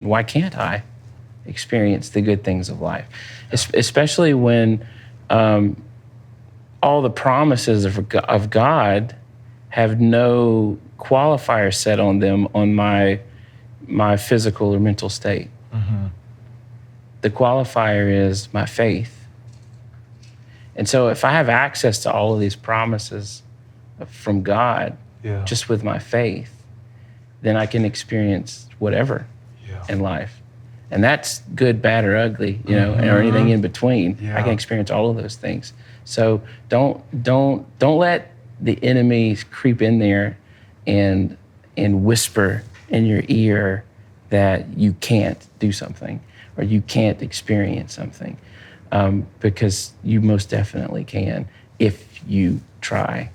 Why can't I experience the good things of life? Especially when all the promises of God have no qualifier set on them on my physical or mental state. Mm-hmm. The qualifier is my faith. And so if I have access to all of these promises from God, just with my faith, then I can experience whatever in life. And that's good, bad, or ugly, or anything in between. I can experience all of those things. So don't let the enemy creep in there and whisper in your ear that you can't do something or you can't experience something, because you most definitely can if you try.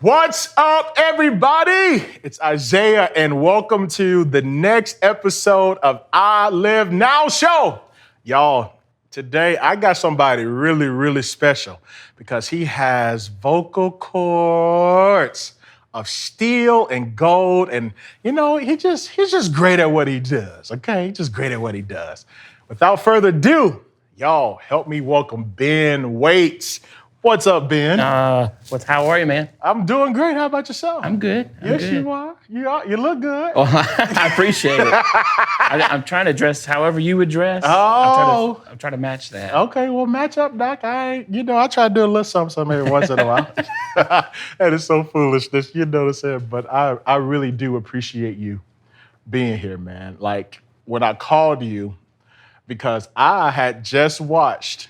What's up, everybody? It's Isiah, and welcome to the next episode of I Live Now Show. Y'all, today I got somebody really, really special because he has vocal cords of steel and gold, and he's just great at what he does, okay? He's just great at what he does. Without further ado, y'all help me welcome Ben Waits. What's up, Ben? How are you, man? I'm doing great. How about yourself? I'm good. Yes, you are. You look good. Oh, I appreciate it. I'm trying to dress however you would dress. Oh. I'm trying to match that. Okay, well, match up, Doc. I try to do a little something every once in a while. That is so foolishness. You know what I'm saying? But I really do appreciate you being here, man. Like, when I called you, because I had just watched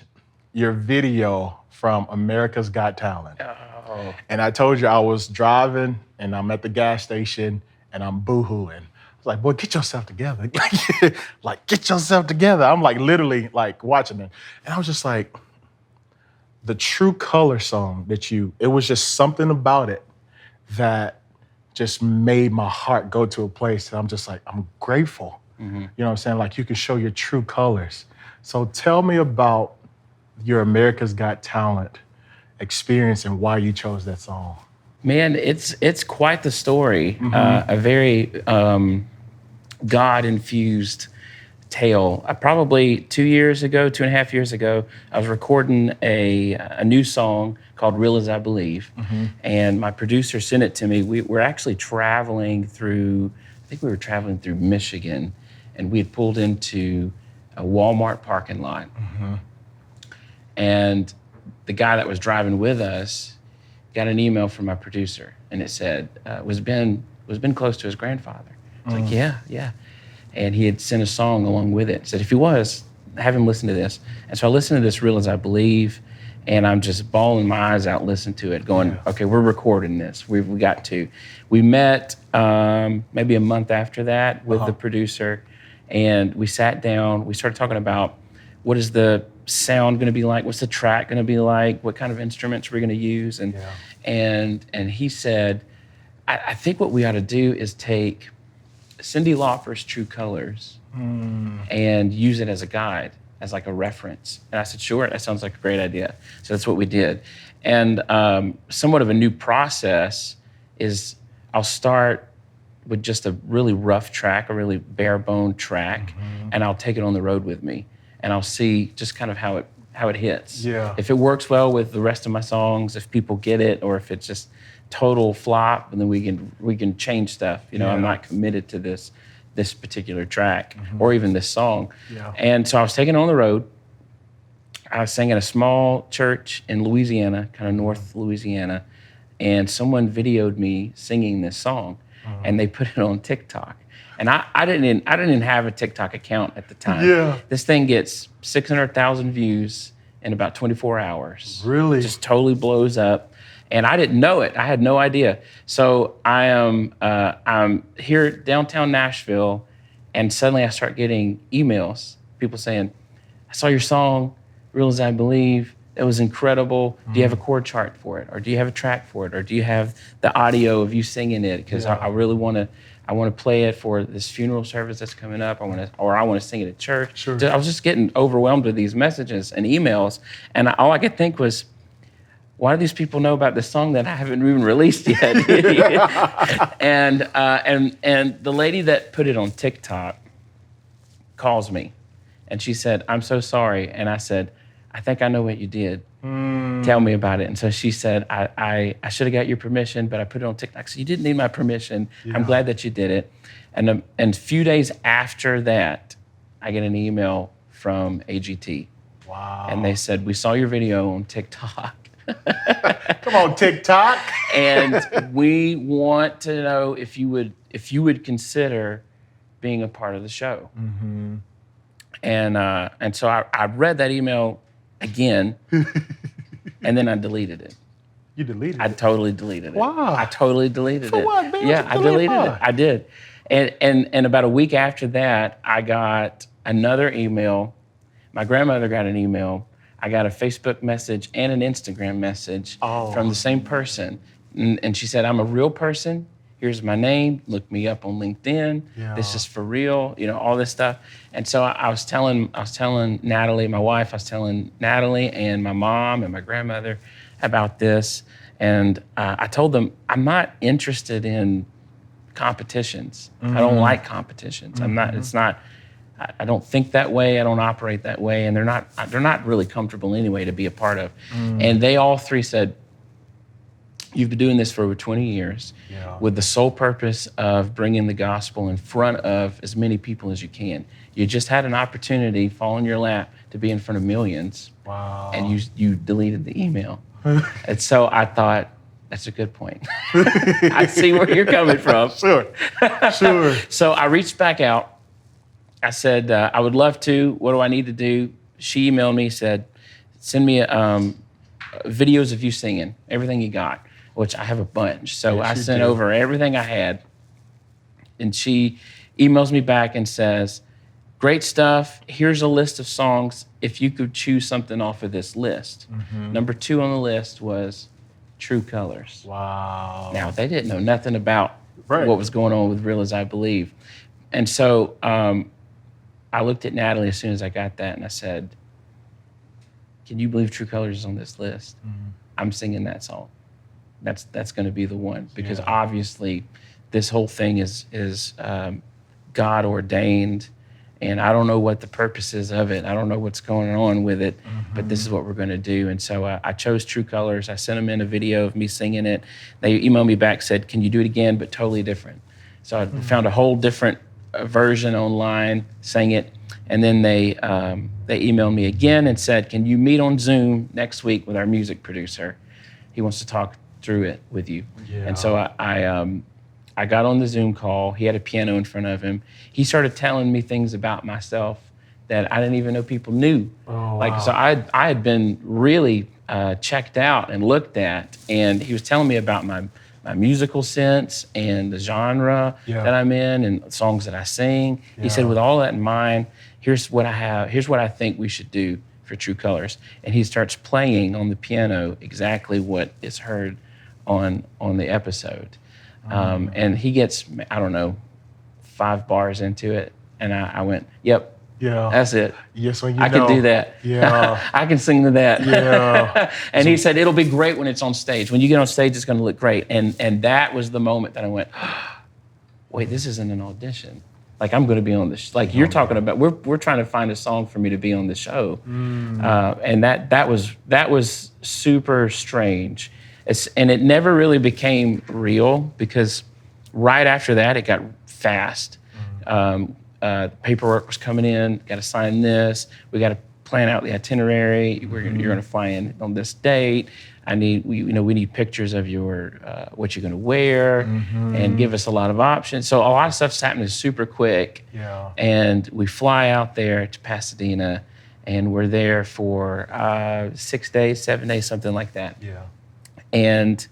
your video from America's Got Talent. Oh. And I told you I was driving and I'm at the gas station and I'm boo-hooing. I was like, boy, get yourself together. Like, get yourself together. I'm like literally like watching it. And I was just like, the True Color song it was just something about it that just made my heart go to a place that I'm just like, I'm grateful. Mm-hmm. You know what I'm saying? Like, you can show your true colors. So tell me about your America's Got Talent experience and why you chose that song. Man, it's quite the story. Mm-hmm. A very God-infused tale. Probably 2.5 years ago, I was recording a new song called Real As I Believe. Mm-hmm. And my producer sent it to me. We're actually traveling through Michigan, and we had pulled into a Walmart parking lot. Mm-hmm. And the guy that was driving with us got an email from my producer, and it said, was Ben close to his grandfather? I was like, yeah. And he had sent a song along with it. Said, if he was, have him listen to this. And so I listened to this Real As I Believe, and I'm just bawling my eyes out listening to it, going, okay, we're recording this. We got to. We met maybe a month after that with the producer, and we sat down. We started talking about what is the sound going to be like? What's the track going to be like? What kind of instruments we're going to use? And he said, I think what we ought to do is take Cyndi Lauper's True Colors and use it as a guide, as like a reference. And I said, sure, that sounds like a great idea. So that's what we did. And somewhat of a new process is I'll start with just a really rough track, a really bare bone track, and I'll take it on the road with me. And I'll see just kind of how it hits. Yeah. If it works well with the rest of my songs, if people get it, or if it's just total flop, and then we can change stuff. I'm not committed to this particular track or even this song. Yeah. And so I was taking it on the road. I sang at a small church in Louisiana, kind of North Louisiana, and someone videoed me singing this song, and they put it on TikTok. And I didn't even have a TikTok account at the time. Yeah. This thing gets 600,000 views in about 24 hours. Really? Just totally blows up. And I didn't know it. I had no idea. So I'm here downtown Nashville, and suddenly I start getting emails, people saying, I saw your song, Real As I Believe. It was incredible. Do you have a chord chart for it, or do you have a track for it, or do you have the audio of you singing it? Because I really want to. I want to play it for this funeral service that's coming up. I want to sing it at church. Sure. I was just getting overwhelmed with these messages and emails, and all I could think was, why do these people know about this song that I haven't even released yet? and the lady that put it on TikTok calls me, and she said, "I'm so sorry." And I said, "I think I know what you did. Tell me about it." And so she said, I should have got your permission, but I put it on TikTok. So you didn't need my permission. Yeah. I'm glad that you did it. And a few days after that, I get an email from AGT. Wow. And they said, "We saw your video on TikTok." Come on, TikTok. And we want to know if you would consider being a part of the show. Mm-hmm. And so I read that email again, and then I deleted it. You deleted it? I totally deleted it. Wow. I totally deleted it. For what, man? Yeah, I deleted it. I did. And about a week after that, I got another email. My grandmother got an email. I got a Facebook message and an Instagram message from the same person. And she said, "I'm a real person. Here's my name. Look me up on LinkedIn. Yeah. This is for real. All this stuff." And so I was telling Natalie, my wife, I was telling Natalie and my mom and my grandmother about this. And I told them, I'm not interested in competitions. Mm-hmm. I don't like competitions. Mm-hmm. I don't think that way. I don't operate that way. And they're not really comfortable anyway to be a part of. Mm. And they all three said, "You've been doing this for over 20 years with the sole purpose of bringing the gospel in front of as many people as you can. You just had an opportunity fall in your lap to be in front of millions." Wow. And you deleted the email. And so I thought, that's a good point. I see where you're coming from. Sure. So I reached back out. I said, "I would love to. What do I need to do?" She emailed me, said, "Send me videos of you singing, everything you got," which I have a bunch. So I sent over everything I had. And she emails me back and says, "Great stuff. Here's a list of songs. If you could choose something off of this list." Mm-hmm. Number 2 on the list was True Colors. Wow. Now, they didn't know nothing about what was going on with Real As I Believe. And so I looked at Natalie as soon as I got that, and I said, "Can you believe True Colors is on this list?" Mm-hmm. I'm singing that song. That's going to be the one, because obviously this whole thing is God ordained, and I don't know what the purpose is of it. I don't know what's going on with it, but this is what we're going to do. And so I chose True Colors. I sent them in a video of me singing it. They emailed me back, said, "Can you do it again, but totally different?" So I found a whole different version online, sang it, and then they emailed me again and said, "Can you meet on Zoom next week with our music producer? He wants to talk through it with you." Yeah. And so I got on the Zoom call. He had a piano in front of him. He started telling me things about myself that I didn't even know people knew. Oh, wow. So I had been really checked out and looked at, and he was telling me about my musical sense and the genre that I'm in and songs that I sing. Yeah. He said, "With all that in mind, here's what I think we should do for True Colors." And he starts playing on the piano exactly what is heard on the episode. And he gets, I don't know, 5 bars into it, and I went, "Yep, that's it. Yes, when I can do that. Yeah, I can sing to that." Yeah. And he said, "It'll be great when it's on stage. When you get on stage, it's going to look great." And that was the moment that I went, "Wait, this isn't an audition. Like, I'm going to be on this. Like, you're talking about. We're trying to find a song for me to be on the show." And that was super strange. And it never really became real, because right after that, it got fast. Paperwork was coming in. Got to sign this. We got to plan out the itinerary. You're going to fly in on this date. We need pictures of your what you're going to wear, and give us a lot of options. So a lot of stuff's happening super quick. Yeah. And we fly out there to Pasadena, and we're there for 6 days, 7 days, something like that. Yeah. And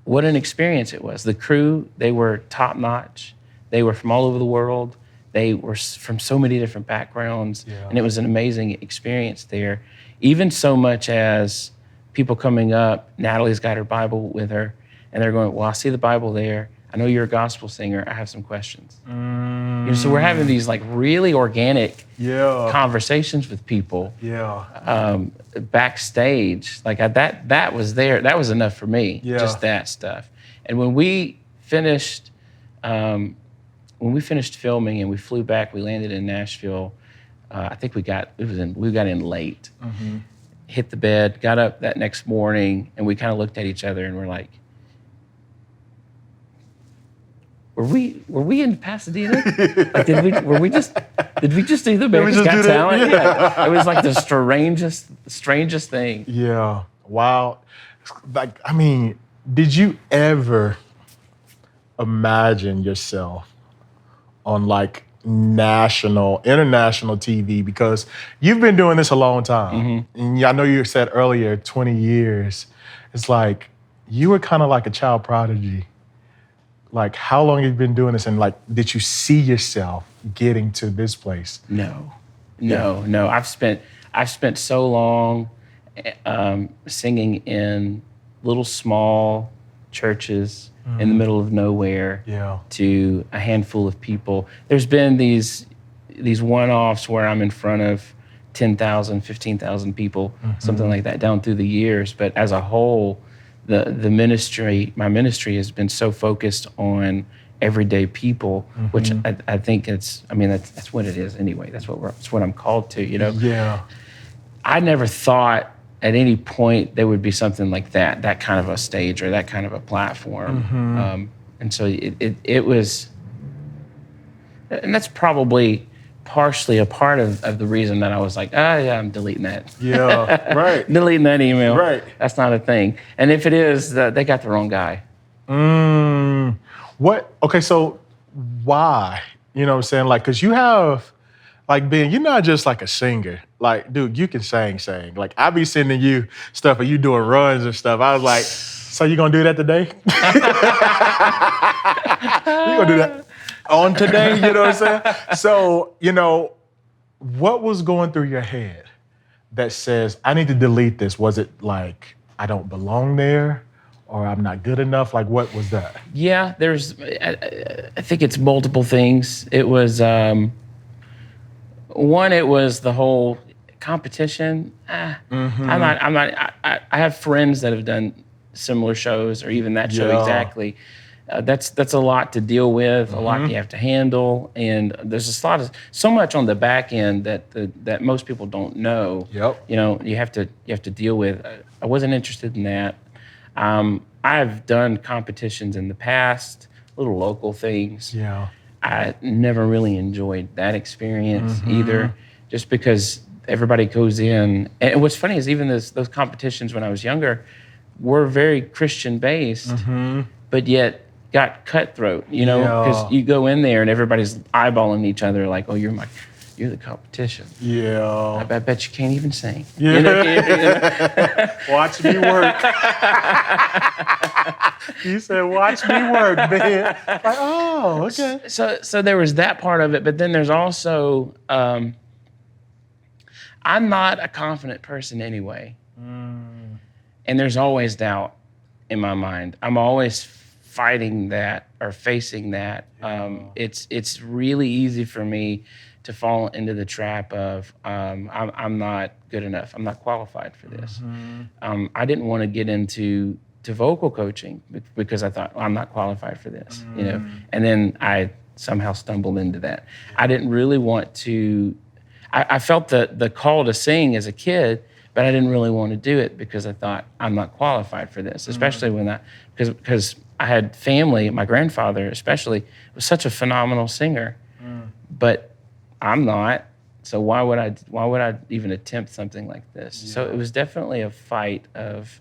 what an experience it was. The crew, they were top notch. They were from all over the world. They were from so many different backgrounds, Yeah. and it was an amazing experience there. Even so much as people coming up, Natalie's got her Bible with her, and they're going, well, I see the Bible there. I know you're a gospel singer. I have some questions. You know, so we're having these like really organic conversations with people backstage. Like that was there. That was enough for me, just that stuff. And when we finished filming and we flew back, we landed in Nashville. I think we got in late. Hit the bed, got up that next morning, and we kind of looked at each other and we're like, were we in Pasadena? Like, did we just do the America's Got Talent? Yeah. It was like the strangest thing. Yeah. Wow. Like, I mean, did you ever imagine yourself on like international TV? Because you've been doing this a long time. And I know you said earlier, 20 years. It's like you were kind of like a child prodigy. Like, how long have you been doing this? And like, did you see yourself getting to this place? No. I've spent so long singing in little small churches in the middle of nowhere to a handful of people. There's been these one-offs where I'm in front of 10,000, 15,000 people, something like that down through the years. But as a whole, the ministry, my ministry has been so focused on everyday people, which I think that's what it is anyway. That's what I'm called to, you know? Yeah. I never thought at any point there would be something like that kind of a stage or that kind of a platform. And so it was, and that's probably partially a part of the reason that I was like, yeah, I'm deleting that. Yeah, right. Deleting that email. Right. That's not a thing. And if it is, they got the wrong guy. What? Okay, so why? You know what I'm saying? Like, because you have, like, Ben, you're not just like a singer. Like, dude, you can sing. Like, I be sending you stuff and you doing runs and stuff. I was like, so you gonna do that today? You gonna do that on today? You know what I'm saying? So, you know, what was going through your head that says, I need to delete this? Was it like, I don't belong there? Or I'm not good enough? Like, what was that? Yeah, I think it's multiple things. It was, one, it was the whole competition. I have friends that have done similar shows or even that show exactly. That's a lot to deal with, a lot you have to handle, and there's so much on the back end that most people don't know. Yep. You know, you have to deal with. I wasn't interested in that. I've done competitions in the past, little local things. Yeah. I never really enjoyed that experience either, just because everybody goes in. And what's funny is even those competitions when I was younger were very Christian based, but yet got cutthroat, you know, because you go in there and everybody's eyeballing each other like, oh, you're the competition. Yeah. I bet you can't even sing. Yeah. You know? Watch me work. You said, watch me work, man. Like, oh, okay. So there was that part of it, but then there's also, I'm not a confident person anyway. And there's always doubt in my mind. I'm always fighting that or facing that. It's really easy for me to fall into the trap of I'm not good enough. I'm not qualified for this. I didn't want to get into vocal coaching because I thought, I'm not qualified for this, you know. And then I somehow stumbled into that. I didn't really want to. I felt the call to sing as a kid, but I didn't really want to do it because I thought I'm not qualified for this, especially because I had family. My grandfather, especially, was such a phenomenal singer, but I'm not. So why would I even attempt something like this? Yeah. So it was definitely a fight of,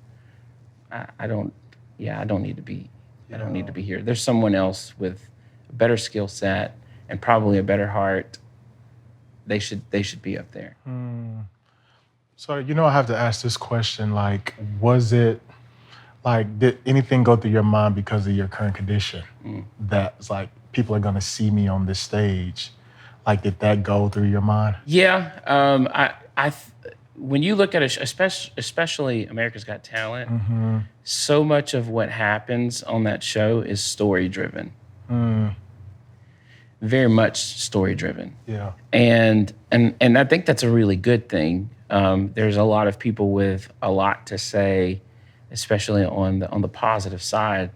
I don't need to be here. There's someone else with a better skill set and probably a better heart. They should be up there. So, you know, I have to ask this question, like, was it, like, did anything go through your mind because of your current condition? That's like, people are gonna see me on this stage. Like, did that go through your mind? Yeah, when you look at especially America's Got Talent, so much of what happens on that show is story driven. Very much story driven. Yeah. And I think that's a really good thing. There's a lot of people with a lot to say, especially on the positive side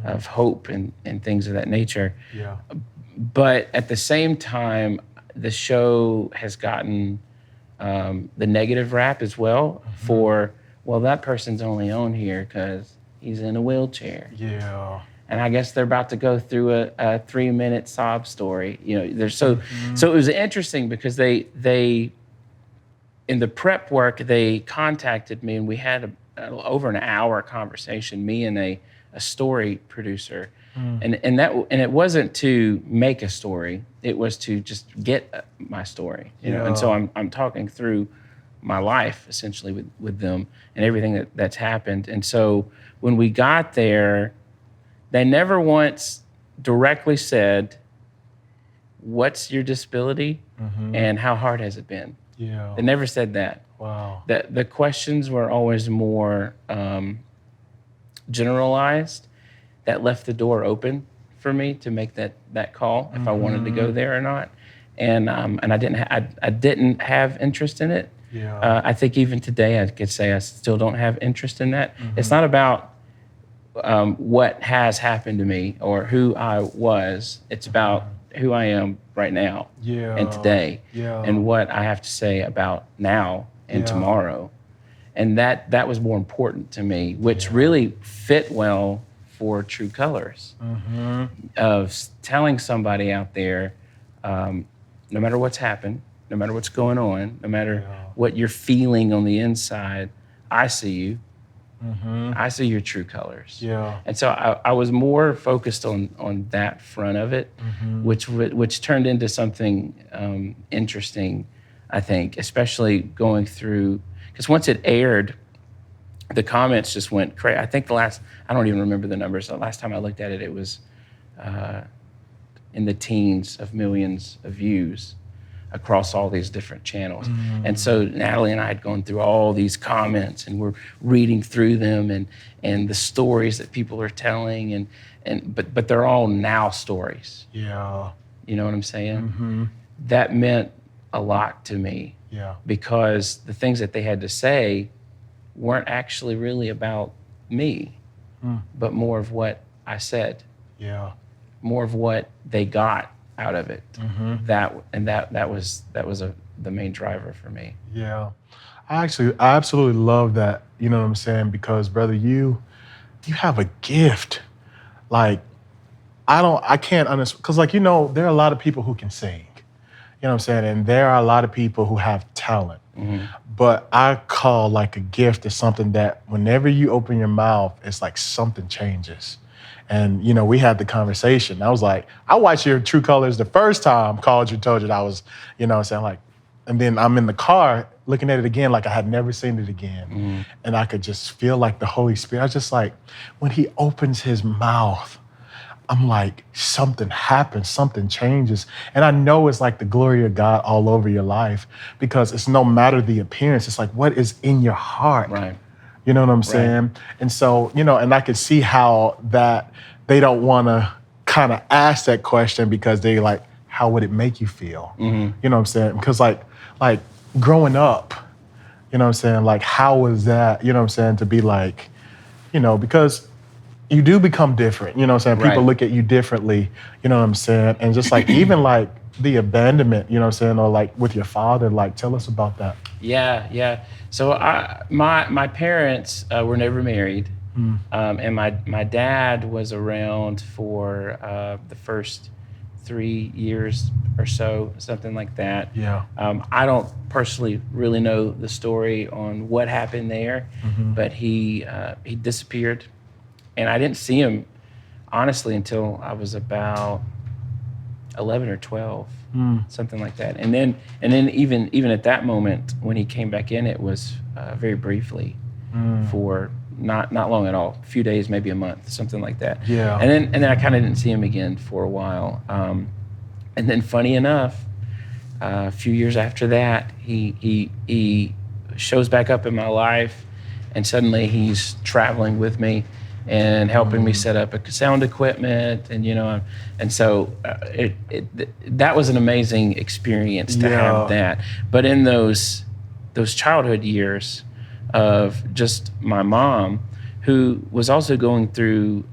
of hope and things of that nature. Yeah. But at the same time, the show has gotten the negative rap as well for, well, that person's only on here because he's in a wheelchair. Yeah. And I guess they're about to go through a 3-minute sob story. You know, there's so it was interesting because they in the prep work, they contacted me and we had over an hour conversation, me and a story producer. And it wasn't to make a story, it was to just get my story. You know, and so I'm talking through my life essentially with them and everything that's happened. And so when we got there, they never once directly said, "What's your disability and how hard has it been?" Yeah. They never said that. Wow. The questions were always more generalized. That left the door open for me to make that call if I wanted to go there or not. And I didn't have interest in it. Yeah. I think even today I could say I still don't have interest in that. It's not about what has happened to me or who I was. It's about who I am right now and today and what I have to say about now and tomorrow. And that was more important to me, which really fit well for True Colors of telling somebody out there, no matter what's happened, no matter what's going on, no matter what you're feeling on the inside, I see you. I see your true colors. Yeah. And so I was more focused on that front of it, which turned into something interesting, I think, especially going through, because once it aired, the comments just went crazy. I think I don't even remember the numbers. The last time I looked at it, it was in the teens of millions of views across all these different channels. And so Natalie and I had gone through all these comments and we're reading through them and the stories that people are telling but they're all now stories. Yeah. You know what I'm saying? That meant a lot to me. Yeah. Because the things that they had to say weren't actually really about me, but more of what I said. Yeah. More of what they got out of it. That was the main driver for me. Yeah. I absolutely love that, you know what I'm saying? Because brother, you have a gift. Like, I can't understand, because like, you know, there are a lot of people who can sing, you know what I'm saying? And there are a lot of people who have talent. But I call like a gift is something that whenever you open your mouth, it's like something changes. And, you know, we had the conversation. I was like, I watched your True Colors the first time, called you, told you that I was, you know what I'm saying, like, and then I'm in the car looking at it again like I had never seen it again. And I could just feel like the Holy Spirit. I was just like, when he opens his mouth, I'm like, something happens, something changes. And I know it's like the glory of God all over your life because it's no matter the appearance. It's like, what is in your heart? Right. You know what I'm saying? And so, you know, and I could see how that they don't want to kind of ask that question because they like, how would it make you feel? You know what I'm saying? Because like growing up, you know what I'm saying? Like, how was that, you know what I'm saying, to be like, you know, because you do become different, you know what I'm saying? People look at you differently, you know what I'm saying? And just like, even like the abandonment, you know what I'm saying? Or like with your father, like, tell us about that. Yeah. So my parents were never married. And my dad was around for the first 3 years or so, something like that. Yeah. I don't personally really know the story on what happened there, but he disappeared. And I didn't see him, honestly, until I was about 11 or 12, something like that. And then even at that moment, when he came back in, it was very briefly for not long at all, a few days, maybe a month, something like that. Yeah. And then I kind of didn't see him again for a while. And then funny enough, a few years after that, he shows back up in my life, and suddenly he's traveling with me and helping me set up sound equipment, and and so that was an amazing experience to have that. But in those childhood years of just my mom, who was also going through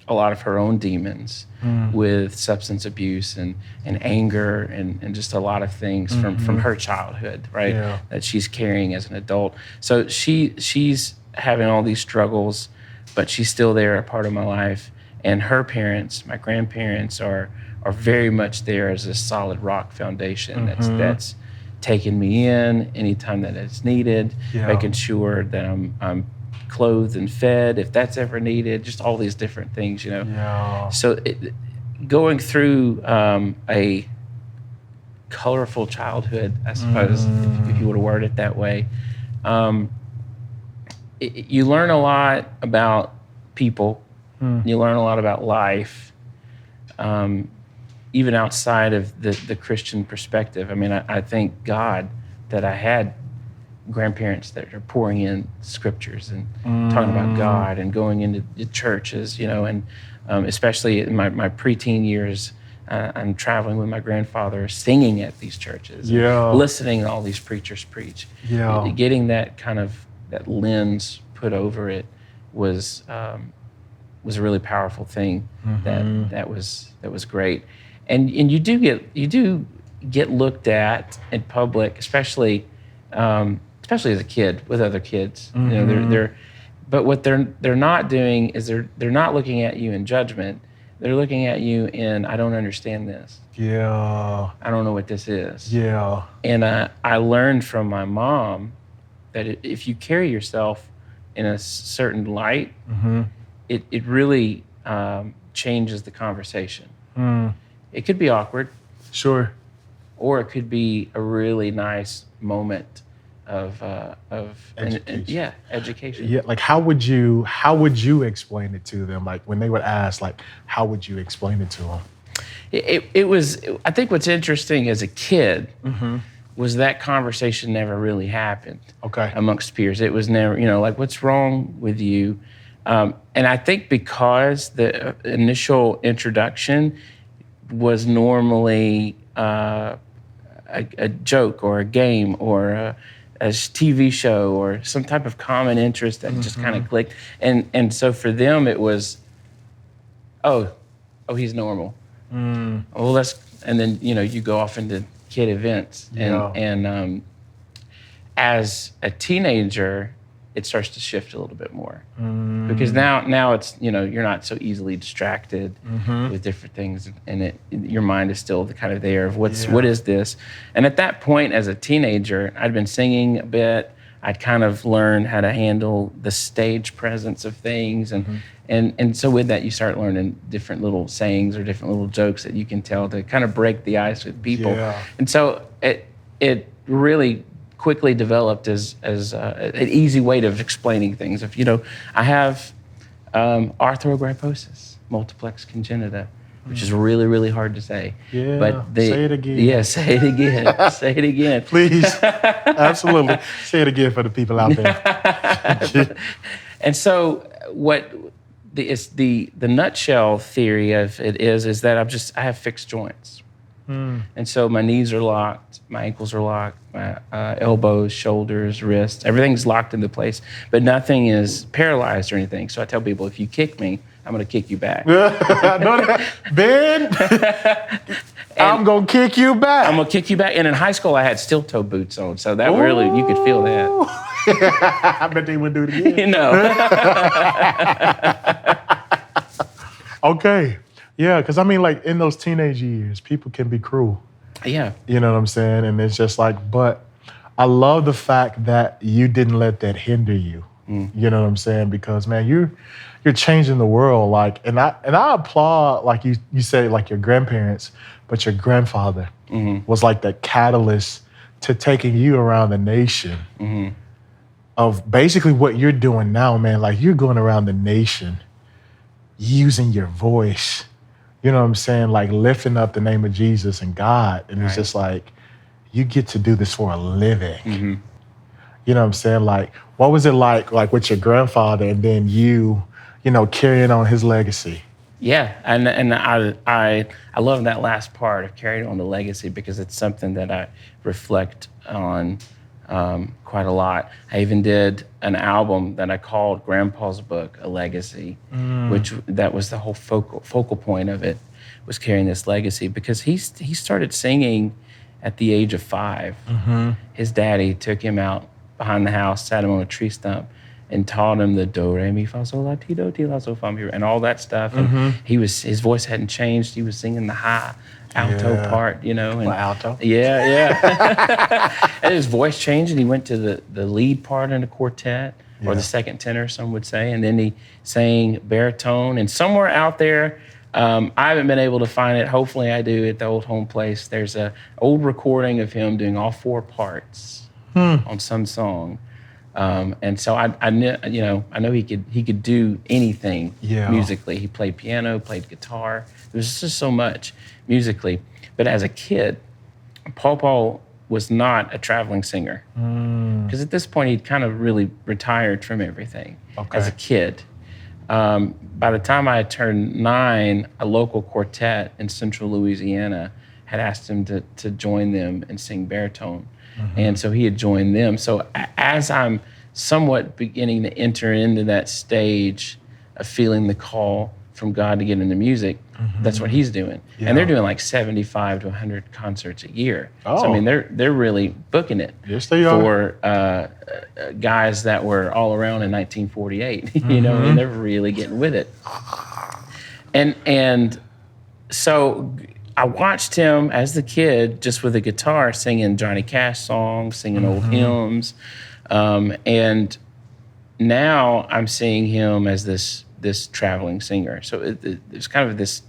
a lot of her own demons with substance abuse and anger and just a lot of things from her childhood, right? Yeah. That she's carrying as an adult. So she's having all these struggles, but she's still there, a part of my life. And her parents, my grandparents, are very much there as a solid rock foundation that's taking me in anytime that it's needed, making sure that I'm clothed and fed if that's ever needed, just all these different things, So going through a colorful childhood, I suppose, if you would word it that way, you learn a lot about people, you learn a lot about life, even outside of the Christian perspective. I mean, I thank God that I had grandparents that are pouring in scriptures and talking about God and going into the churches, and especially in my preteen years, I'm traveling with my grandfather, singing at these churches, and listening to all these preachers preach. Getting that kind of that lens put over it was a really powerful thing. That was great, and you do get looked at in public, especially as a kid with other kids. But what they're not doing is they're not looking at you in judgment. They're looking at you in, I don't understand this. I don't know what this is. And I learned from my mom that if you carry yourself in a certain light, it really changes the conversation. It could be awkward. Sure. Or it could be a really nice moment of education. Education. Yeah, like how would you explain it to them? Like when they would ask, like, how would you explain it to them? It was, I think what's interesting as a kid was that conversation never really happened amongst peers. It was never, like, what's wrong with you? And I think because the initial introduction was normally a joke or a game or a TV show or some type of common interest that just kind of clicked. And so for them it was, oh, he's normal. Well, and then, you go off into kid events. And as a teenager, it starts to shift a little bit more. Because now it's, you're not so easily distracted with different things, and your mind is still kind of there of what is this? And at that point, as a teenager, I'd been singing a bit. I'd kind of learned how to handle the stage presence of things, and so with that, you start learning different little sayings or different little jokes that you can tell to kind of break the ice with people. And so it really quickly developed as an easy way of explaining things. If I have arthrogryposis multiplex congenita, which is really, really hard to say. But say it again. Yeah, say it again. Say it again. Please, absolutely. Say it again for the people out there. And so the nutshell theory of it is that I have fixed joints. And so my knees are locked, my ankles are locked, my elbows, shoulders, wrists, everything's locked into place, but nothing is paralyzed or anything. So I tell people, if you kick me, I'm going to kick you back. Ben, I'm going to kick you back. I'm going to kick you back. And in high school, I had steel-toe boots on, so that really, you could feel that. I bet they would do it again. Okay. Yeah, because I mean, like in those teenage years, people can be cruel. Yeah. You know what I'm saying? And it's just like, but I love the fact that you didn't let that hinder you. You know what I'm saying? Because man, you're changing the world. Like, and I applaud, like you said, like your grandparents, but your grandfather was like that catalyst to taking you around the nation of basically what you're doing now, man. Like you're going around the nation using your voice, you know what I'm saying, like lifting up the name of Jesus and God. And it's Right. just like, you get to do this for a living. Mm-hmm. You know what I'm saying? Like, what was it like with your grandfather and then you know, carrying on his legacy? Yeah, and I love that last part of carrying on the legacy because it's something that I reflect on quite a lot. I even did an album that I called Grandpa's Book, A Legacy, which that was the whole focal point of it, was carrying this legacy because he started singing at the age of 5. His daddy took him out behind the house, sat him on a tree stump, and taught him the do re mi fa sol la ti do ti la sol fa mi and all that stuff. And his voice hadn't changed. He was singing the high alto part, you know. And alto? Yeah. And his voice changed, and he went to the lead part in the quartet, or the second tenor, some would say. And then he sang baritone. And somewhere out there, I haven't been able to find it. Hopefully I do at the old home place. There's a old recording of him doing all 4 parts on some song. And so I knew, you know, I know he could do anything musically. He played piano, played guitar. There was just so much musically. But as a kid, Popo was not a traveling singer because at this point he'd kind of really retired from everything. As a kid. By the time I had turned 9, a local quartet in central Louisiana had asked him to join them and sing baritone. And so he had joined them. So as I'm somewhat beginning to enter into that stage of feeling the call from God to get into music, that's what he's doing. And they're doing like 75 to 100 concerts a year. So I mean, they're really booking it. Yes, they are. For guys that were all around in 1948. You know, and they're really getting with it. And so I watched him as the kid, just with a guitar, singing Johnny Cash songs, singing old hymns, and now I'm seeing him as this traveling singer. So there's kind of this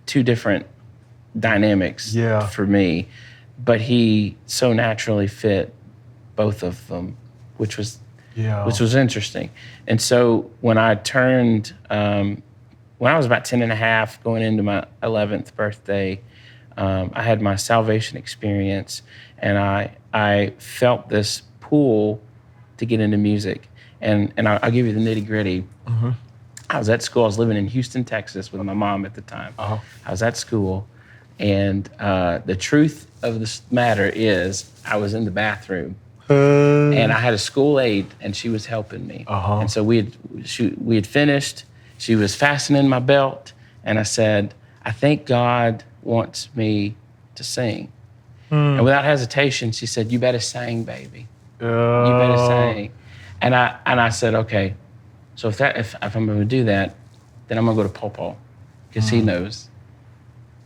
2 different dynamics for me, but he so naturally fit both of them, which was interesting. And so when I turned, when I was about 10 and a half, going into my 11th birthday, I had my salvation experience, and I felt this pull to get into music. And I'll give you the nitty gritty. I was at school. I was living in Houston, Texas with my mom at the time. I was at school, and the truth of this matter is I was in the bathroom, and I had a school aide, and she was helping me. And so we had finished. She was fastening my belt, and I said, I think God wants me to sing. And without hesitation, she said, you better sing, baby. You better sing. And I said, okay, so if I'm going to do that, then I'm going to go to Popo, because he knows.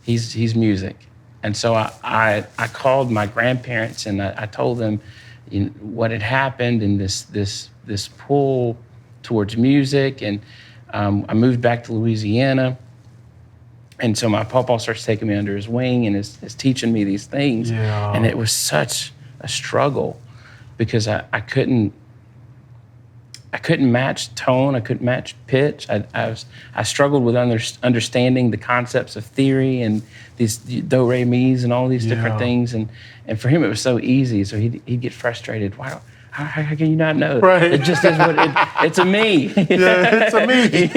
He's music. And so I called my grandparents, and I told them what had happened, and this pull towards music. And I moved back to Louisiana. And so my Popo starts taking me under his wing and is teaching me these things. And it was such a struggle because I couldn't match tone. I couldn't match pitch. I struggled with understanding the concepts of theory and these do re mi's and all these different things. And for him, it was so easy. So he'd get frustrated. How can you not know? Right. It just is what it's a me. It's a me.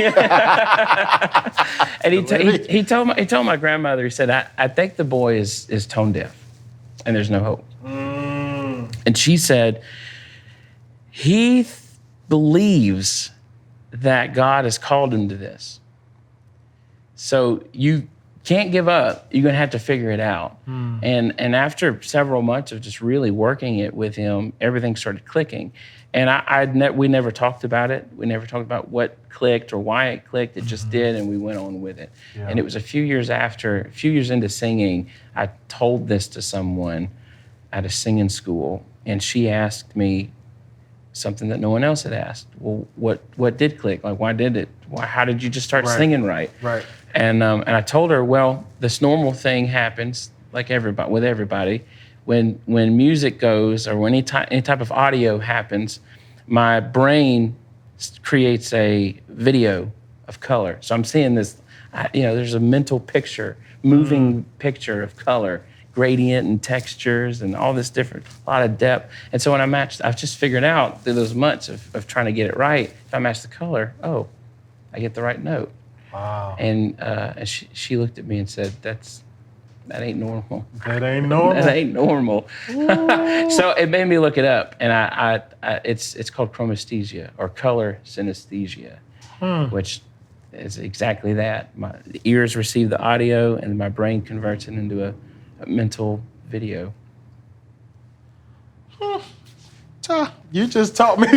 And he told my grandmother, he said, I think the boy is tone deaf and there's no hope. And she said, he believes that God has called him to this. So you can't give up. You're going to have to figure it out. And after several months of just really working it with him, everything started clicking. And we never talked about it. We never talked about what clicked or why it clicked. It just did, and we went on with it. And it was a few years into singing, I told this to someone at a singing school, and she asked me something that no one else had asked. Well, what did click? Like, how did you just start singing right? Right. And I told her, well, this normal thing happens like with everybody. When music goes or when any type of audio happens, my brain creates a video of color. So I'm seeing this, there's a mental picture, moving picture of color, gradient and textures and all this different, a lot of depth. And so when I've just figured out through those months of trying to get it right, if I match the color, I get the right note. Wow. And she looked at me and said, that ain't normal. That ain't normal. That ain't normal. So it made me look it up, and it's called chromesthesia or color synesthesia, which is exactly that. My ears receive the audio, and my brain converts it into a mental video. You just taught me.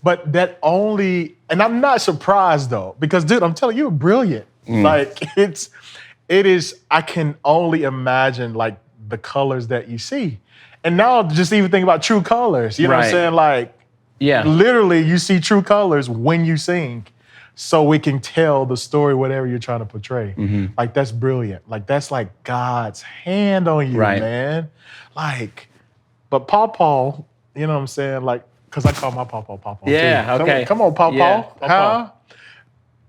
But that only, and I'm not surprised though, because dude, I'm telling you, you're brilliant. Like it is, I can only imagine like the colors that you see. And now just even think about true colors, you know what I'm saying? Like, literally you see true colors when you sing, so we can tell the story, whatever you're trying to portray. Like, that's brilliant. Like, that's like God's hand on you, man. Like, but Popo, you know what I'm saying? Like, because I call my Popo Popo Yeah, too. okay. Come on, Popo. Yeah, Popo. Huh?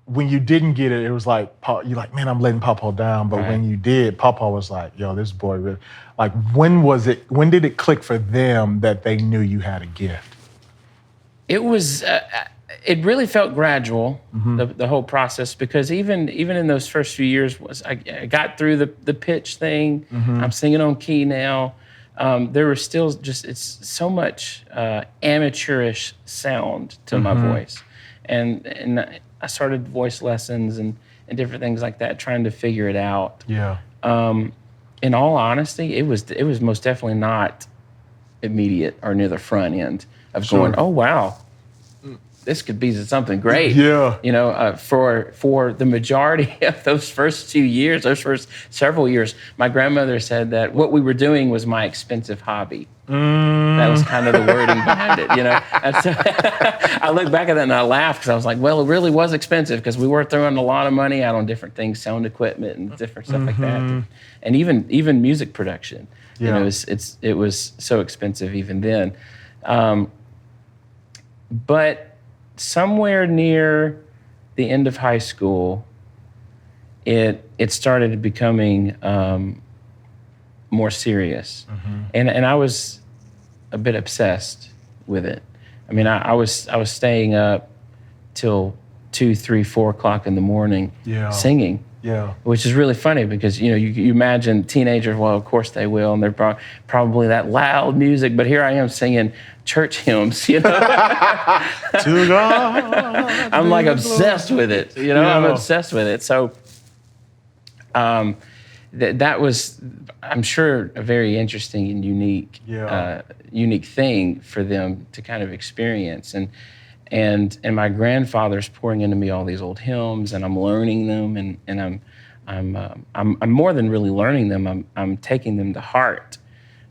When you didn't get it, it was like, you're like, man, I'm letting Popo down. But when you did, Popo was like, yo, this boy really, like, when did it click for them that they knew you had a gift? It was, it really felt gradual, the whole process, because even in those first few years, I got through the pitch thing. I'm singing on key now. There was still it's so much amateurish sound to my voice. And I started voice lessons and different things like that, trying to figure it out. Yeah. In all honesty, it was most definitely not immediate or near the front end of going, oh, wow, this could be something great. Yeah. You know, for the majority of those first 2 years, those first several years, my grandmother said that what we were doing was my expensive hobby. That was kind of the wording behind it, you know. And so I look back at that and I laugh, because I was like, well, it really was expensive, because we were throwing a lot of money out on different things, sound equipment and different stuff like that, and even music production. You know, it was so expensive even then. But somewhere near the end of high school, it started becoming more serious, and I was a bit obsessed with it. I mean, I was staying up till 2, 3, 4 o'clock in the morning singing. Yeah. Which is really funny, because you imagine teenagers, well, of course they will, and they're probably that loud music, but here I am singing church hymns, you know. To God. I'm like obsessed with it, you know. I'm obsessed with it. So that was, I'm sure, a very interesting and unique thing for them to kind of experience. And my grandfather's pouring into me all these old hymns, and I'm learning them, and I'm more than really learning them. I'm taking them to heart,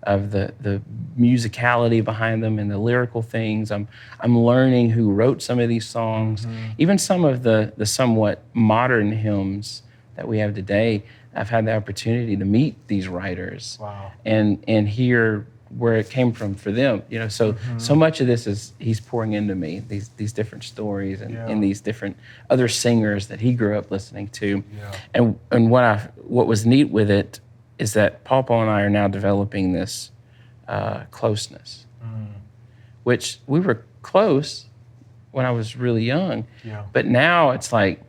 of the musicality behind them and the lyrical things. I'm learning who wrote some of these songs, even some of the somewhat modern hymns that we have today. I've had the opportunity to meet these writers, and hear where it came from for them, you know. So much of this is he's pouring into me these different stories and these different other singers that he grew up listening to. And what was neat with it is that Popo and I are now developing this closeness, which we were close when I was really young, but now it's like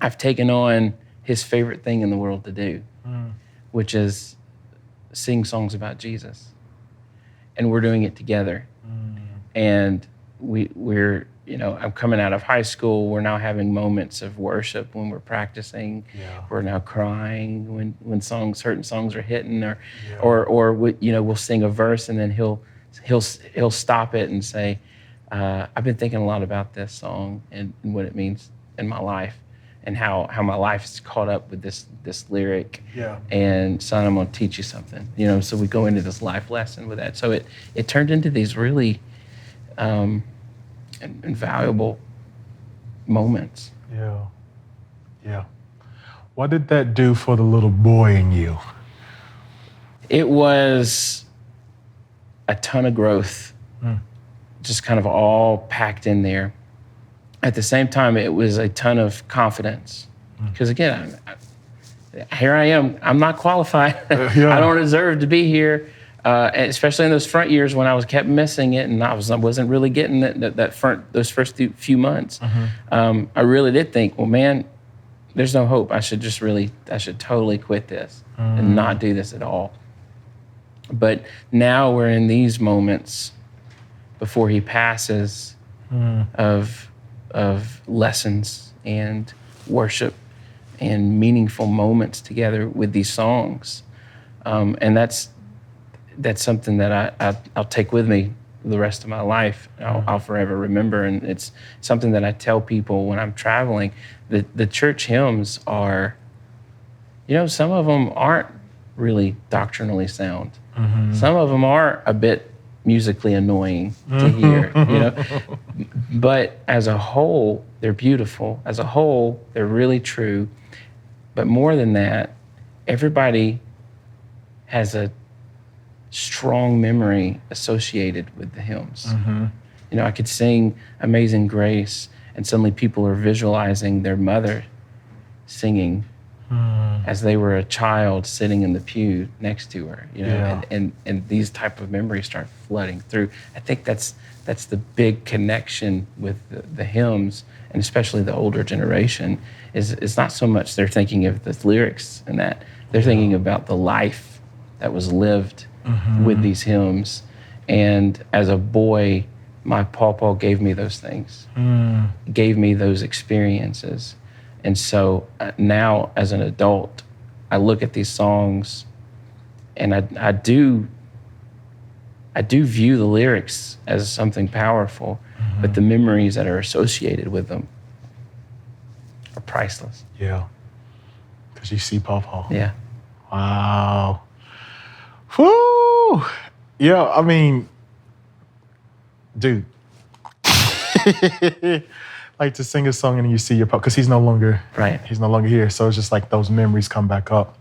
I've taken on his favorite thing in the world to do, which is sing songs about Jesus, and we're doing it together. And we're I'm coming out of high school. We're now having moments of worship when we're practicing. We're now crying when certain songs are hitting, or we'll sing a verse and then he'll stop it and say, I've been thinking a lot about this song and what it means in my life, and how my life is caught up with this lyric. And son, I'm gonna teach you something. So we go into this life lesson with that. So it turned into these really invaluable moments. Yeah. What did that do for the little boy in you? It was a ton of growth, just kind of all packed in there. at the same time, it was a ton of confidence. Because again, here I am. I'm not qualified. Yeah. I don't deserve to be here. Especially in those front years when I kept missing it, and I wasn't really getting those first few months. I really did think, well, man, there's no hope. I should totally quit this and not do this at all. But now we're in these moments before he passes of lessons and worship and meaningful moments together with these songs, and that's something that I'll take with me the rest of my life. I'll forever remember, and it's something that I tell people when I'm traveling. The church hymns are, some of them aren't really doctrinally sound. Some of them are a bit musically annoying to hear, But as a whole, they're beautiful. As a whole, they're really true. But more than that, everybody has a strong memory associated with the hymns. I could sing Amazing Grace, and suddenly people are visualizing their mother singing as they were a child sitting in the pew next to her, and these type of memories start flooding through. I think that's the big connection with the hymns, and especially the older generation, is it's not so much they're thinking of the lyrics and that, they're thinking about the life that was lived with these hymns. And as a boy, my Popo gave me those things, gave me those experiences. And so now as an adult, I look at these songs and I do view the lyrics as something powerful, but the memories that are associated with them are priceless. Yeah. Because you see Popo. Yeah. Wow. Whoo! Yeah, I mean, dude. Like to sing a song and you see your Popo, because he's no longer here. So it's just like those memories come back up.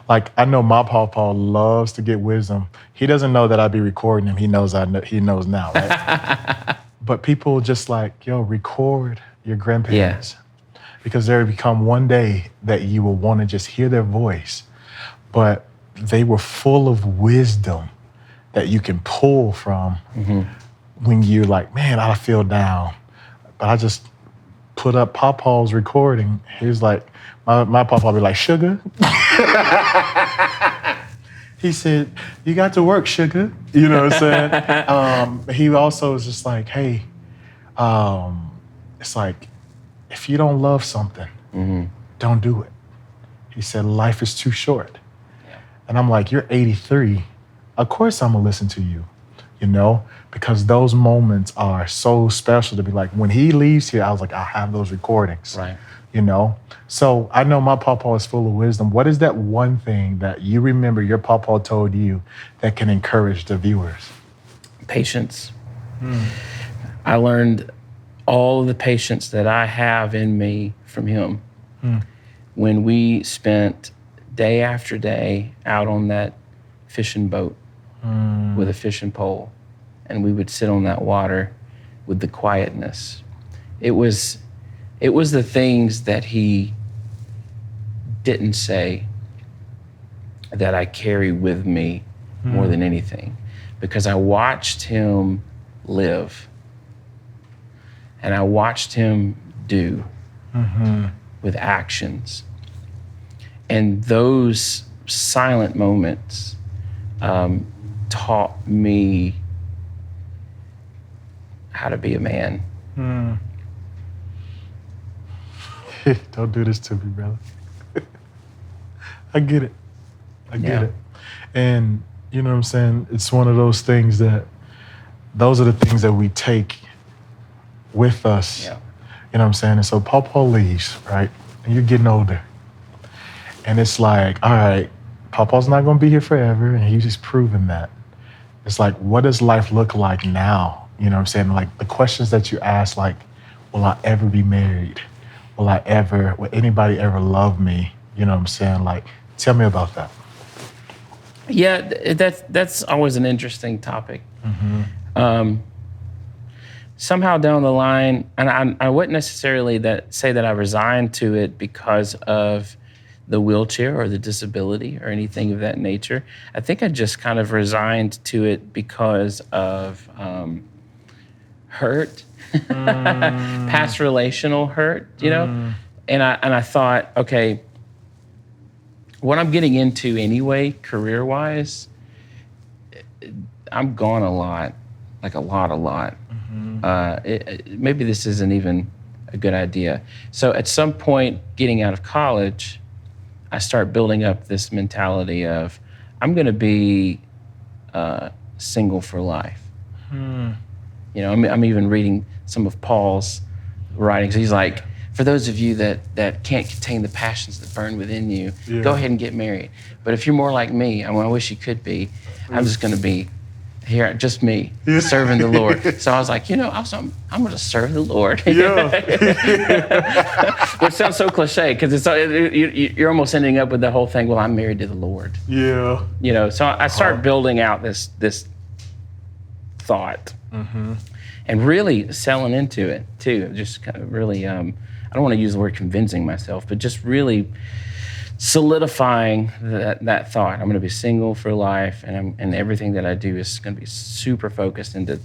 Like I know my Popo loves to get wisdom. He doesn't know that I be recording him. He knows he knows now, right? But people just like, record your grandparents. Yeah. Because there become one day that you will want to just hear their voice. But they were full of wisdom that you can pull from when you're like, man, I feel down. But I just put up Popo's recording. He was like, my Popo be like, sugar. He said, you got to work, sugar. You know what I'm saying? He also was just like, hey, it's like, if you don't love something, don't do it. He said, life is too short. Yeah. And I'm like, you're 83. Of course I'm gonna listen to you, because those moments are so special to be like, when he leaves here, I was like, I have those recordings, right? So I know my Popo is full of wisdom. What is that one thing that you remember your Popo told you that can encourage the viewers? Patience. I learned all of the patience that I have in me from him. When we spent day after day out on that fishing boat with a fishing pole, and we would sit on that water with the quietness. It was the things that he didn't say that I carry with me more than anything, because I watched him live and I watched him do with actions. And those silent moments taught me how to be a man. Don't do this to me, brother. I get it. I get it. And you know what I'm saying? It's one of those things those are the things that we take with us. Yeah. You know what I'm saying? And so Popo leaves, right? And you're getting older. And it's like, all right, Popo's not gonna be here forever, and he's just proven that. It's like, what does life look like now? You know what I'm saying? Like the questions that you ask, like, will I ever be married? Will anybody ever love me? You know what I'm saying? Like, tell me about that. Yeah, that's always an interesting topic. somehow down the line, and I wouldn't necessarily say that I resigned to it because of the wheelchair or the disability or anything of that nature. I think I just kind of resigned to it because of hurt, past relational hurt, you know? And I thought, okay, what I'm getting into anyway, career-wise, I'm gone a lot, like a lot. Maybe this isn't even a good idea. So at some point, getting out of college, I start building up this mentality of, I'm gonna be single for life. You know, I'm even reading some of Paul's writings. He's like, for those of you that can't contain the passions that burn within you, go ahead and get married. But if you're more like me, I wish you could be, I'm just gonna be here, just me, serving the Lord. So I was like, you know, I'm gonna serve the Lord. Which sounds so cliche, because you're almost ending up with the whole thing, well, I'm married to the Lord. Yeah. You know, so I start building out this thought and really selling into it too. Just kind of really, I don't want to use the word convincing myself, but just really solidifying that thought. I'm going to be single for life, and everything that I do is going to be super focused into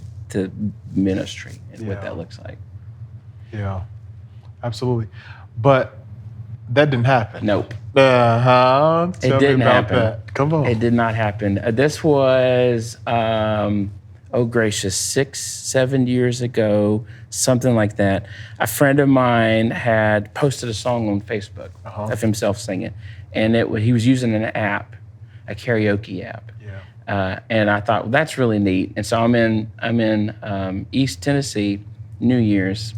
ministry and what that looks like. Yeah, absolutely. But that didn't happen. Nope. Tell it didn't me about happen. That. Come on. It did not happen. This was, oh gracious, 6-7 years ago, something like that. A friend of mine had posted a song on Facebook of himself singing, and he was using an app, a karaoke app. And I thought, well, that's really neat. And so I'm in East Tennessee, New Year's,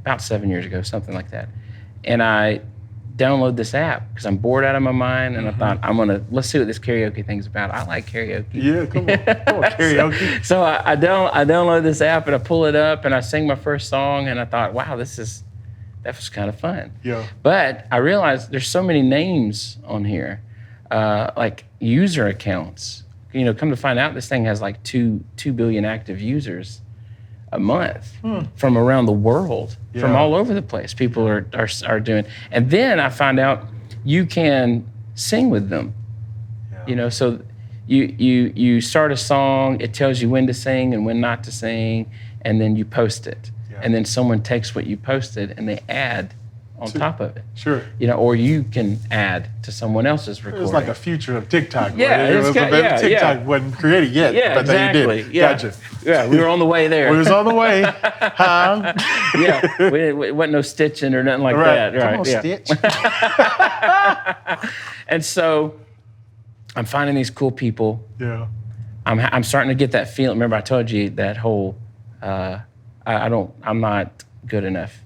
about 7 years ago, something like that. And I download this app because I'm bored out of my mind, and I thought, let's see what this karaoke thing's about. I like karaoke. Yeah, come on, karaoke. So I download this app and I pull it up and I sing my first song, and I thought, wow, that was kind of fun. Yeah. But I realized there's so many names on here, like user accounts. You know, come to find out, this thing has like 2 billion active users a month from around the world, from all over the place. People are doing. And then I found out you can sing with them. You know, so you start a song, it tells you when to sing and when not to sing, and then you post it. And then someone takes what you posted and they add on top of it. Sure. You know, or you can add to someone else's recording. It was like a future of TikTok. Yeah, right? TikTok wasn't created yet. Yeah, but exactly. Then you did. Yeah. Gotcha. Yeah, we were on the way there. We was on the way. It wasn't no stitching or nothing like that. Come on, Stitch. And so I'm finding these cool people. Yeah. I'm starting to get that feeling. Remember, I told you that whole I'm not good enough.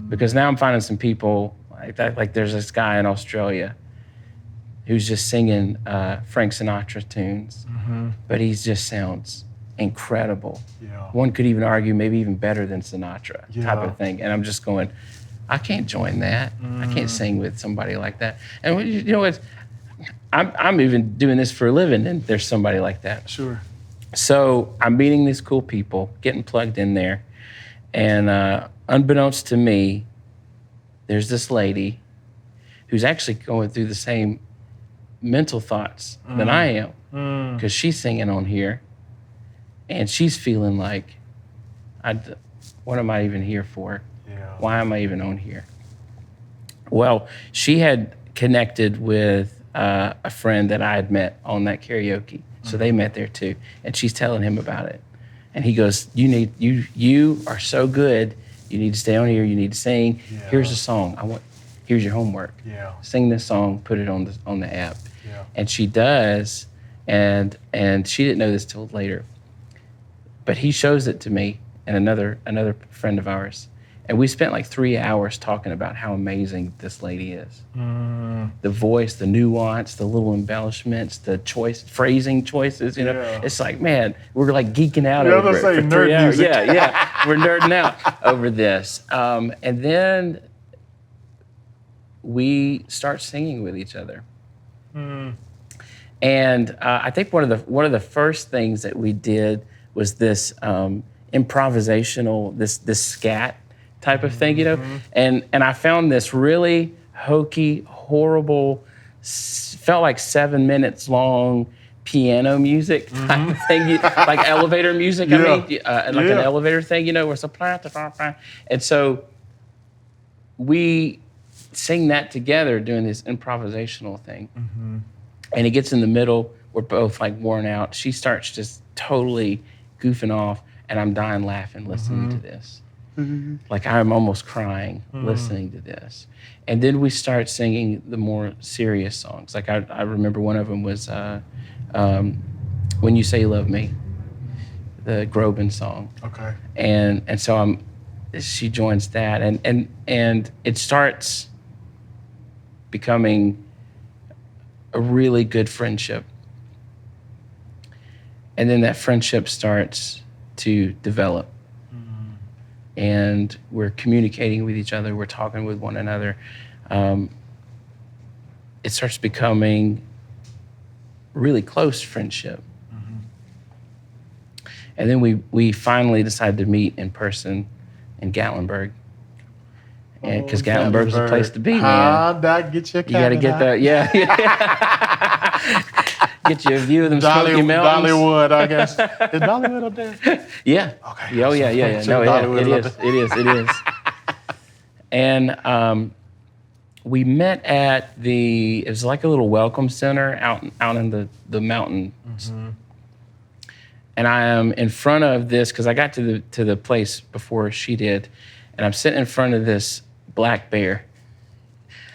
Because now I'm finding some people like that. Like there's this guy in Australia who's just singing Frank Sinatra tunes, but he just sounds incredible. One could even argue maybe even better than Sinatra type of thing. And I'm just going, I can't join that. I can't sing with somebody like that. And you know what? I'm even doing this for a living, and there's somebody like that. Sure. So I'm meeting these cool people, getting plugged in there, and unbeknownst to me, there's this lady who's actually going through the same mental thoughts that I am, because she's singing on here, and she's feeling like, what am I even here for? Why am I even on here? Well, she had connected with a friend that I had met on that karaoke, so they met there too, and she's telling him about it, and he goes, you are so good. You need to stay on here. You need to sing. Here's a song. Here's your homework. Sing this song. Put it on the app. And she does, and she didn't know this till later. But he shows it to me and another friend of ours, and we spent like 3 hours talking about how amazing this lady is. The voice, the nuance, the little embellishments, the phrasing choices. You know, it's like, man, we're like geeking out over it for 3 hours. Music. We're nerding out over this. And then we start singing with each other. And I think one of the first things that we did was this improvisational, this scat type of thing, you know? And I found this really hokey, horrible, felt like 7 minutes long piano music type of thing, like elevator music, I mean, like an elevator thing, you know, where it's a and so we sing that together doing this improvisational thing. And it gets in the middle, we're both like worn out. She starts just totally goofing off, and I'm dying laughing listening to this. Like I'm almost crying listening to this. And then we start singing the more serious songs. Like I remember one of them was When You Say You Love Me, the Groban song. Okay. And so she joins that, and it starts becoming a really good friendship. And then that friendship starts to develop. And we're communicating with each other, we're talking with one another. It starts becoming really close friendship. And then we finally decided to meet in person in Gatlinburg. And because Gatlinburg's the place to be, man. That get your You got to get that, yeah. Get you a view of them Smoky Mountains. Dollywood, I guess. Is Dollywood up there? Yeah. Okay. Oh, yeah. No, yeah, it is. And we met at it was like a little welcome center out in the mountains. And I am in front of this, because I got to the place before she did, and I'm sitting in front of this black bear.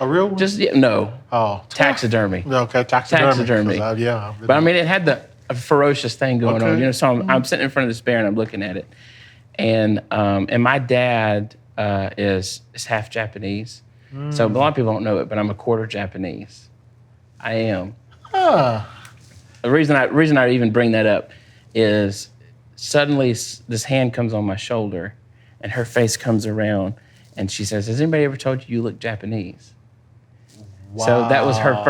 A real one? No. Oh. Taxidermy. Okay, taxidermy. Yeah. But I mean, it had a ferocious thing going on, you know. So I'm sitting in front of this bear and I'm looking at it, and my dad is half Japanese, so a lot of people don't know it, but I'm a quarter Japanese. I am. The reason I even bring that up is suddenly this hand comes on my shoulder, and her face comes around, and she says, "Has anybody ever told you look Japanese?" Wow. So that was her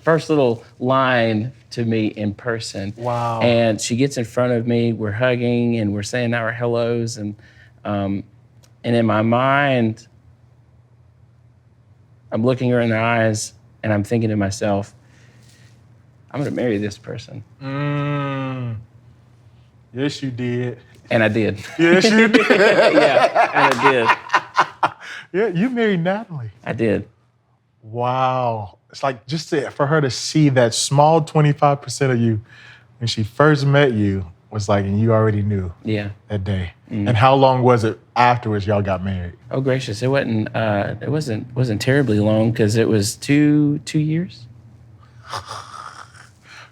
first little line to me in person. Wow. And she gets in front of me, we're hugging and we're saying our hellos, and in my mind, I'm looking her in the eyes and I'm thinking to myself, I'm gonna marry this person. Yes, you did. And I did. Yes, you did. Yeah, and I did. Yeah, you married Natalie. I did. Wow. It's like for her to see that small 25% of you when she first met you was like, and you already knew that day. And how long was it afterwards y'all got married? Oh, gracious. It wasn't terribly long, because it was two years.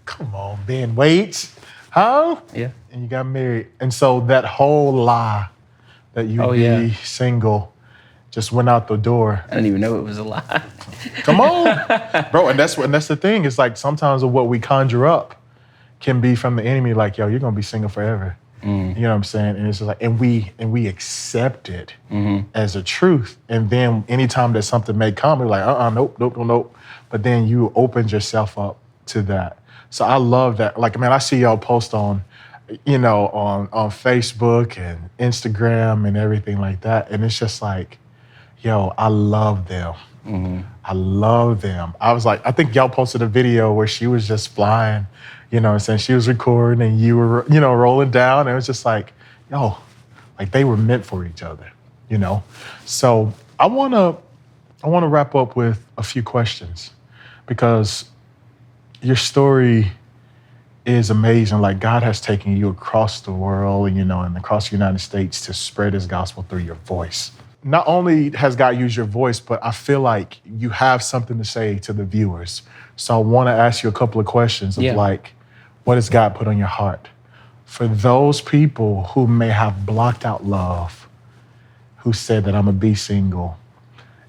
Come on, Ben. Wait. Huh? Yeah. And you got married. And so that whole lie that you'd be single just went out the door. I didn't even know it was a lie. Come on. Bro, and that's the thing. It's like sometimes of what we conjure up can be from the enemy, like, yo, you're gonna be single forever. You know what I'm saying? And it's just like, and we accept it as a truth. And then anytime that something may come, we're like, nope. But then you opened yourself up to that. So I love that. Like, man, I see y'all post on Facebook and Instagram and everything like that. And it's just like, yo, I love them. I love them. I was like, I think y'all posted a video where she was just flying, you know what I'm saying? She was recording and you were, rolling down. And it was just like, yo, like they were meant for each other, you know? So I wanna wrap up with a few questions, because your story is amazing. Like, God has taken you across the world, and across the United States to spread his gospel through your voice. Not only has God used your voice, but I feel like you have something to say to the viewers. So I want to ask you a couple of questions of like, what has God put on your heart? For those people who may have blocked out love, who said that I'm gonna be single,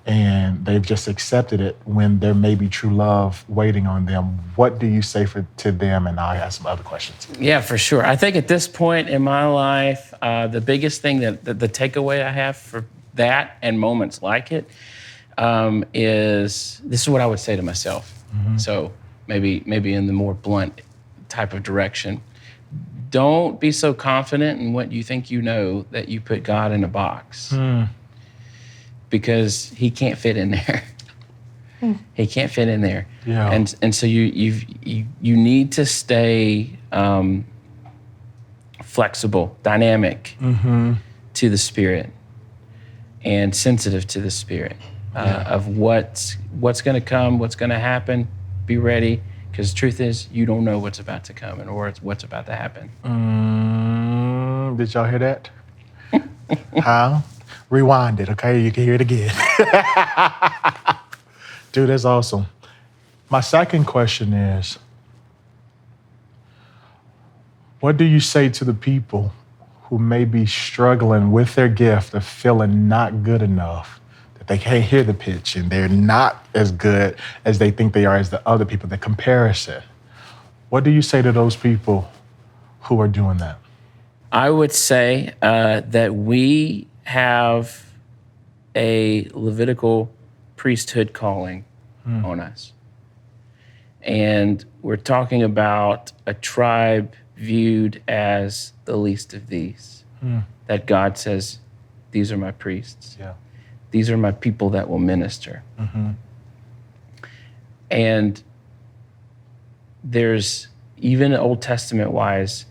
and they've just accepted it when there may be true love waiting on them, what do you say to them? And I'll ask some other questions. Yeah, for sure. I think at this point in my life, the biggest thing that the takeaway I have for that and moments like it is, this is what I would say to myself. So maybe in the more blunt type of direction. don't be so confident in what you think you know that you put God in a box, because he can't fit in there. He can't fit in there. Yeah. And so you need to stay flexible, dynamic to the Spirit, and sensitive to the Spirit of what's going to come, what's going to happen. Be ready, because the truth is you don't know what's about to come or what's about to happen. Did y'all hear that? Huh? Rewind it, okay? You can hear it again. Dude, that's awesome. My second question is, what do you say to the people who may be struggling with their gift of feeling not good enough, that they can't hear the pitch and they're not as good as they think they are as the other people, the comparison? What do you say to those people who are doing that? I would say that we have a Levitical priesthood calling on us. And we're talking about a tribe viewed as the least of these. That God says, these are my priests. Yeah. These are my people that will minister. And there's, even Old Testament wise,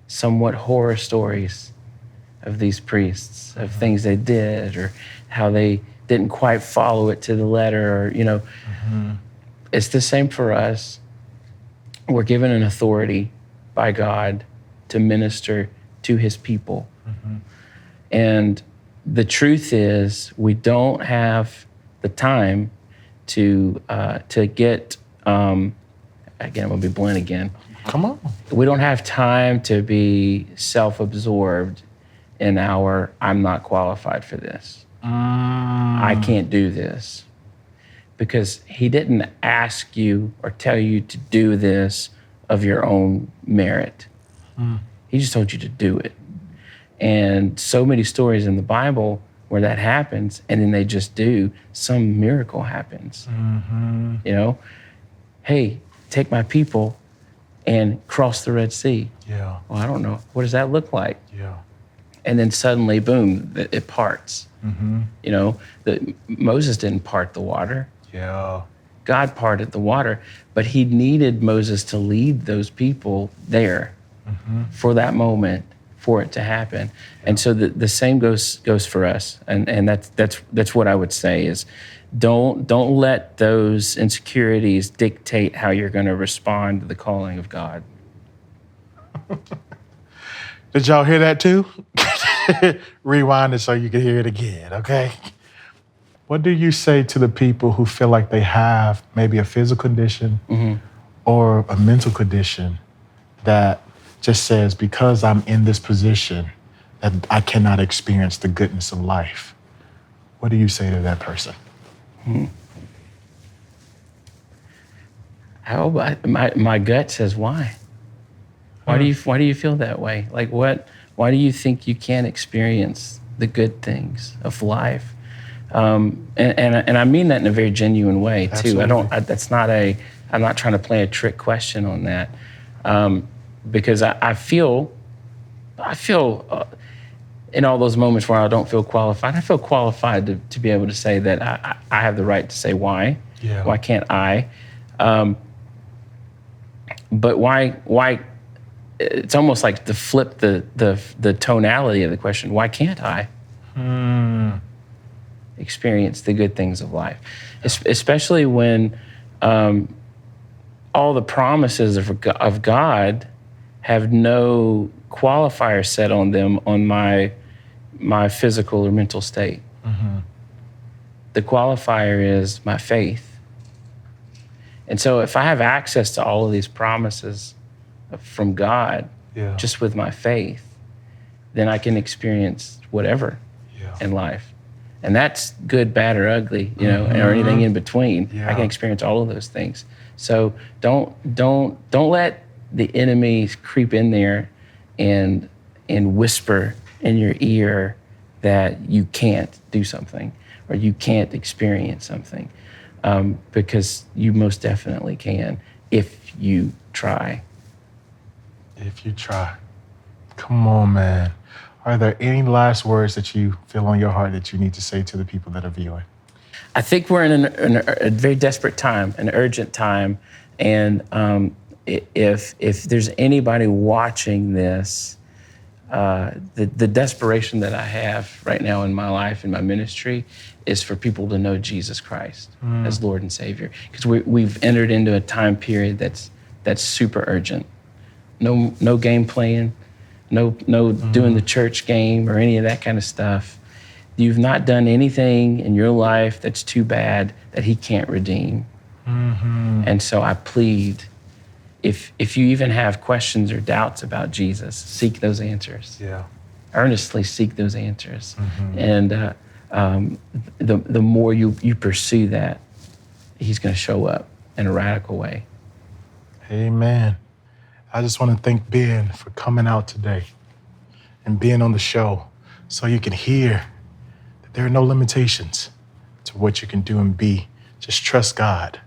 somewhat horror stories of these priests, of things they did or how they didn't quite follow it to the letter, or, It's the same for us. We're given an authority by God to minister to his people. And the truth is, we don't have the time to get, again, I'm gonna be blunt again. Come on. We don't have time to be self-absorbed in our, I'm not qualified for this. I can't do this. Because he didn't ask you or tell you to do this of your own merit. He just told you to do it. And so many stories in the Bible where that happens, and then they just do, some miracle happens. Hey, take my people and cross the Red Sea. Yeah. Well, I don't know. What does that look like? Yeah. And then suddenly, boom, it parts. Moses didn't part the water. Yeah. God parted the water, but he needed Moses to lead those people there for that moment, for it to happen. And so the same goes for us. And that's what I would say is, don't let those insecurities dictate how you're going to respond to the calling of God. Did y'all hear that too? Rewind it so you can hear it again, okay? What do you say to the people who feel like they have maybe a physical condition or a mental condition that just says, because I'm in this position, that I cannot experience the goodness of life? What do you say to that person? How about my gut says why? Why do you feel that way? Like why do you think you can't experience the good things of life? And I mean that in a very genuine way too. Absolutely. I'm not trying to play a trick question on that, because I feel in all those moments where I don't feel qualified, I feel qualified to be able to say that I have the right to say why. Yeah. Why can't I? But why? It's almost like to flip the tonality of the question. Why can't I experience the good things of life, especially when all the promises of God have no qualifier set on them on my physical or mental state. The qualifier is my faith. And so if I have access to all of these promises from God just with my faith, then I can experience whatever in life. And that's good, bad, or ugly, or anything in between. I can experience all of those things. So don't let the enemy creep in there and whisper in your ear that you can't do something or you can't experience something, because you most definitely can if you try. If you try. Come on, man. Are there any last words that you feel on your heart that you need to say to the people that are viewing? I think we're in a very desperate time, an urgent time. And if there's anybody watching this, the desperation that I have right now in my life, in my ministry, is for people to know Jesus Christ as Lord and Savior. Because we've entered into a time period that's super urgent. No game playing, no doing the church game or any of that kind of stuff. You've not done anything in your life that's too bad that he can't redeem. And so I plead, if you even have questions or doubts about Jesus, seek those answers. Yeah. Earnestly seek those answers. And the more you pursue that, he's going to show up in a radical way. Amen. I just want to thank Ben for coming out today and being on the show so you can hear that there are no limitations to what you can do and be. Just trust God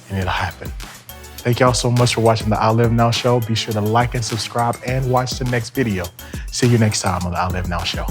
and it'll happen. Thank y'all so much for watching the I Live Now show. Be sure to like and subscribe and watch the next video. See you next time on the I Live Now show.